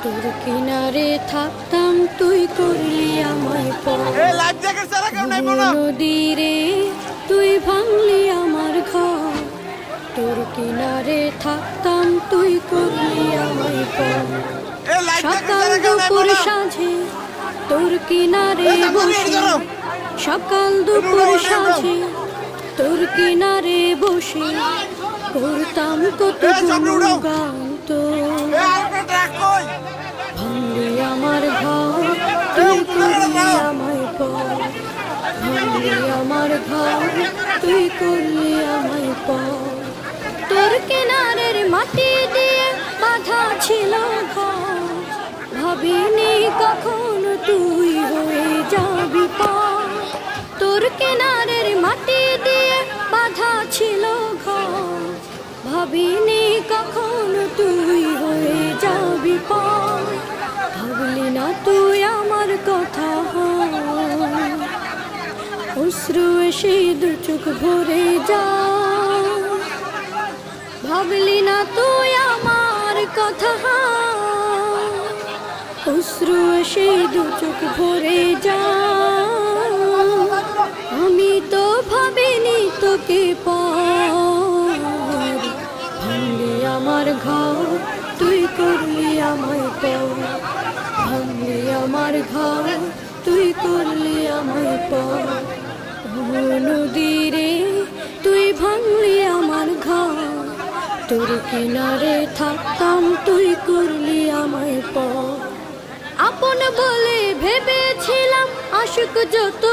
তোর কিনারে থাকতাম তুই করলি আমায় নদীরে তুই ভাঙলি আমার ঘর। তোর কিনারে থাকতাম তুই করলি আমায় সকাল দুপুর সাঁঝে তোর কিনারে বসে, সকাল দুপুর সাঁঝে তোর কিনারে বসে করতাম কত গান। তো ভাঙলি আমার ঘর তুই করলি আমায় পর, ভাঙলি আমার ঘর তুই করলি আমায় পর। তোর কিনারের মাটি দিয়ে বাঁধা ছিল ঘর, ভাবিনি কখন তুই হয়ে যাবি পার। তোর কিনারের মাটি দিয়ে বাঁধা ছিল ঘর, ভাবিনি কখন তুই হয়ে যাবি পার। ভাবলি না তুই আমার কথা, অশ্রু এসে দু চোখ ভরে যা। ভাবলি না তুই আমার কথা, অশ্রু এসে দু চোখ ভরে যা। আমি তো ভাবিনি তোকে পার, ভাঙলি আমার ঘর তুই করলি আমায় পর, ভাঙলি আমার ঘর তুই করলি আমায় পর। নদীরে তুই ভাঙলি আমার ঘর, তোর কিনারে থাকতাম তুই করলি আমায় পর। আপন বলে ভেবেছিলাম আশুক যত